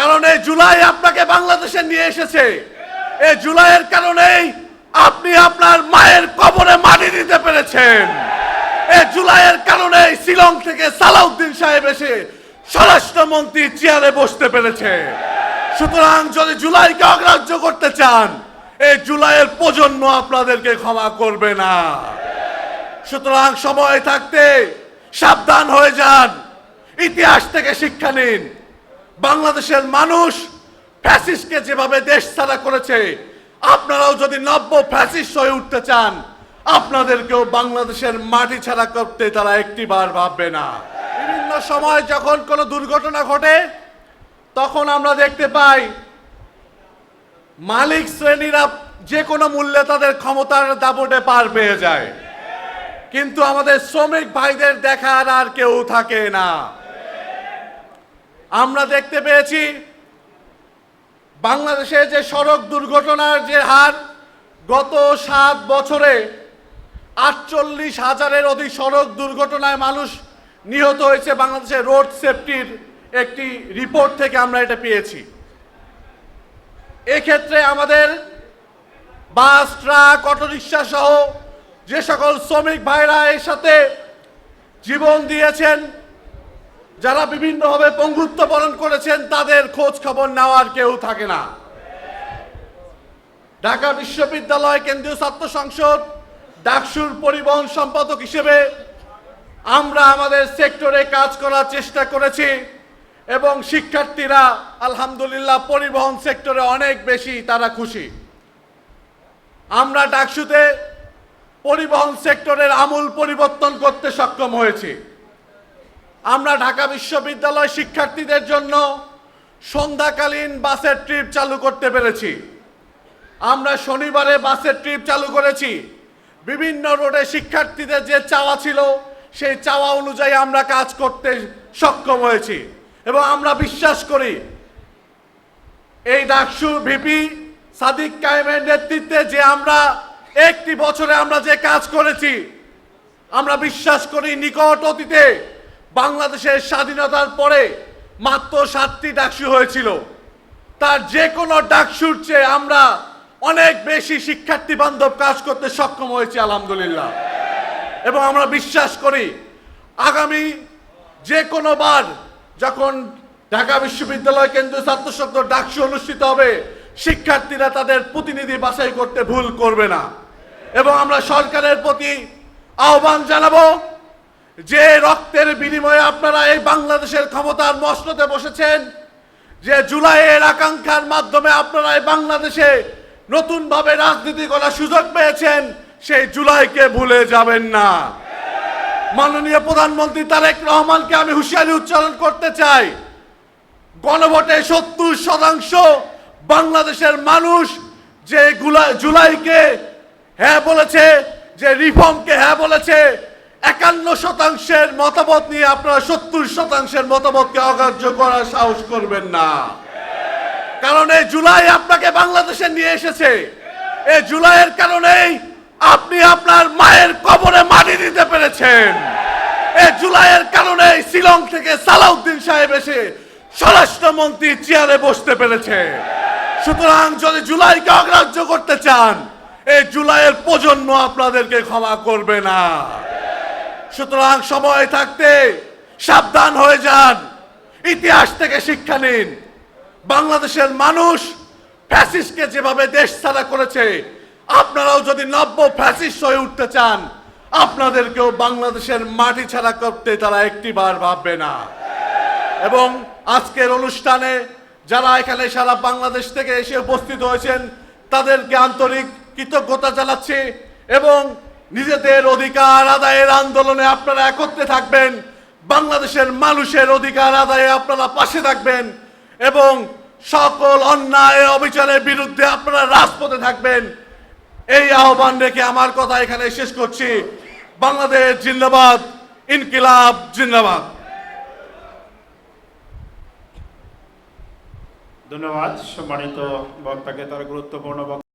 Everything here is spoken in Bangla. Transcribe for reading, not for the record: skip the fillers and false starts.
কারণ এই জুলাই আপনাকে বাংলাদেশে নিয়ে এসেছে। এই জুলাইয়ের কারণেই আপনি আপনার মায়ের কবরে মাটি দিতে পেরেছেন। এই জুলাইয়ের কারণেই শিলং থেকে সালাউদ্দিন সাহেব এসে স্বরাষ্ট্রমন্ত্রী চেয়ারে বসতে পেরেছে। সুতরাং যদি জুলাইকে অগ্রাহ্য করতে চান, এই জুলাইয়ের প্রজন্ম আপনাদেরকে ক্ষমা করবে না। সুতরাং সময় থাকতে সাবধান হয়ে যান, ইতিহাস থেকে শিক্ষা নিন। বাংলাদেশের মানুষ ফ্যাসিস্টকে যেভাবে দেশ ছাড়া করেছে, আপনারাও যদি নব্য ফ্যাসিস্ট হয়ে উঠতে চান, আপনাদেরকেও বাংলাদেশের মাটি ছাড়া করতে তারা একটিবার ভাববে না। বিভিন্ন সময় যখন কোনো দুর্ঘটনা ঘটে, তখন আমরা দেখতে পাই মালিক শ্রেণীরা যে কোনো মূল্যে তাদের ক্ষমতার দাপটে পার পেয়ে যায়, কিন্তু আমাদের শ্রমিক ভাইদের দেখার আর কেউ থাকে না। আমরা দেখতে পেয়েছি বাংলাদেশে যে সড়ক দুর্ঘটনার যে হার, গত 7 বছরে 48,000-এর অধিক সড়ক দুর্ঘটনায় মানুষ নিহত হয়েছে। বাংলাদেশের রোড সেফটির একটি রিপোর্ট থেকে আমরা এটা পেয়েছি। এক্ষেত্রে আমাদের বাস, ট্রাক, অটোরিকশা সহ যে সকল শ্রমিক ভাইরা এর সাথে জীবন দিয়েছেন, যারা বিভিন্নভাবে পঙ্গুত্ব বরণ করেছেন, তাদের খোঁজ খবর নেওয়ার কেউ থাকে না। ঢাকা বিশ্ববিদ্যালয় কেন্দ্রীয় ছাত্র সংসদ ডাকসুর পরিবহন সম্পাদক হিসেবে আমরা আমাদের সেক্টরে কাজ করার চেষ্টা করেছি এবং শিক্ষার্থীরা আলহামদুলিল্লাহ পরিবহন সেক্টরে অনেক বেশি তারা খুশি। আমরা ডাকসুতে পরিবহন সেক্টরের আমূল পরিবর্তন করতে সক্ষম হয়েছি। আমরা ঢাকা বিশ্ববিদ্যালয় শিক্ষার্থীদের জন্য সন্ধ্যাকালীন বাসের ট্রিপ চালু করতে পেরেছি। আমরা শনিবারে বাসের ট্রিপ চালু করেছি। বিভিন্ন রোডে শিক্ষার্থীদের যে চাওয়া ছিল, সেই চাওয়া অনুযায়ী আমরা কাজ করতে সক্ষম হয়েছি এবং আমরা বিশ্বাস করি এই ডাকসুর ভিপি সাদিক কায়েমের নেতৃত্বে যে আমরা একটি বছরে আমরা যে কাজ করেছি, আমরা বিশ্বাস করি নিকট অতীতে বাংলাদেশের স্বাধীনতার পরে মাত্র 7টি ডাকসু হয়েছিল, তার যে কোনো ডাকসুর চেয়ে আমরা অনেক বেশি শিক্ষার্থী বান্ধব কাজ করতে সক্ষম হয়েছি আলহামদুলিল্লাহ। এবং আমরা বিশ্বাস করি আগামী যে কোনো বার যখন ঢাকা বিশ্ববিদ্যালয় কেন্দ্রীয় ছাত্র সংসদ ডাকসু অনুষ্ঠিত হবে, শিক্ষার্থীরা তাদের প্রতিনিধি বাছাই করতে ভুল করবে না। এবং আমরা সরকারের প্রতি আহ্বান জানাবো যে রক্তের বিনিময়ে আপনারা এই বাংলাদেশের ক্ষমতার মসনদে বসেছেন, যে জুলাইয়ের আকাঙ্ক্ষার মাধ্যমে আপনারা এই বাংলাদেশে নতুনভাবে রাজনীতি করার সুযোগ পেয়েছেন, সেই জুলাইকে ভুলে যাবেন না। মাননীয় প্রধানমন্ত্রী তারেক রহমানকে আমি হুঁশিয়ারি উচ্চারণ করতে চাই, গণভোটে 70% বাংলাদেশের মানুষ যে জুলাইকে হ্যাঁ বলেছে, যে রিফর্মকে হ্যাঁ বলেছে, 51% মতামত নিয়ে আপনারা 70% মতামতকে অগ্রাহ্য করার সাহস করবেন না। কারণ এই জুলাই আপনাকে বাংলাদেশে নিয়ে এসেছে। এই জুলাইয়ের কারণেই আপনি আপনার মায়ের কবরে মাটি দিতে পেরেছেন। এই জুলাইয়ের কারণেই শিলং থেকে সালাউদ্দিন সাহেব এসে স্বরাষ্ট্রমন্ত্রী চেয়ারে বসতে পেরেছে। সুতরাং যদি জুলাইকে অগ্রাহ্য করতে চান, এই জুলাইয়ের প্রজন্ম আপনাদেরকে ক্ষমা করবে না। সুতরাং সময় থাকতে সাবধান হয়ে যান, ইতিহাস থেকে শিক্ষা নিন। বাংলাদেশের মানুষ ফ্যাসিস্টকে যেভাবে দেশ ছাড়া করেছে, আপনারাও যদি নব্য ফ্যাসিস্ট হয়ে উঠতে চান, আপনাদেরকেও বাংলাদেশের মাটি ছাড়া করতে তারা একটিবার ভাববে না। এবং আজকের অনুষ্ঠানে যারা এখানে সারা বাংলাদেশ থেকে এসে উপস্থিত হয়েছেন, তাদেরকে আন্তরিক কৃতজ্ঞতা জানাচ্ছি এবং নিজেদের অধিকার আদায়ের আন্দোলনে আপনারা একত্রে থাকবেন, বাংলাদেশের মানুষের অধিকার আদায়ে আপনারা পাশে থাকবেন এবং সকল অন্যায় অবিচারের বিরুদ্ধে আপনারা রাজপথে থাকবেন। এই আহ্বান রেখে আমার কথা এখানে শেষ করছি। বাংলাদেশ জিন্দাবাদ, ইনকিলাব জিন্দাবাদ। ধন্যবাদ সম্মানিত বক্তাকে তার গুরুত্বপূর্ণ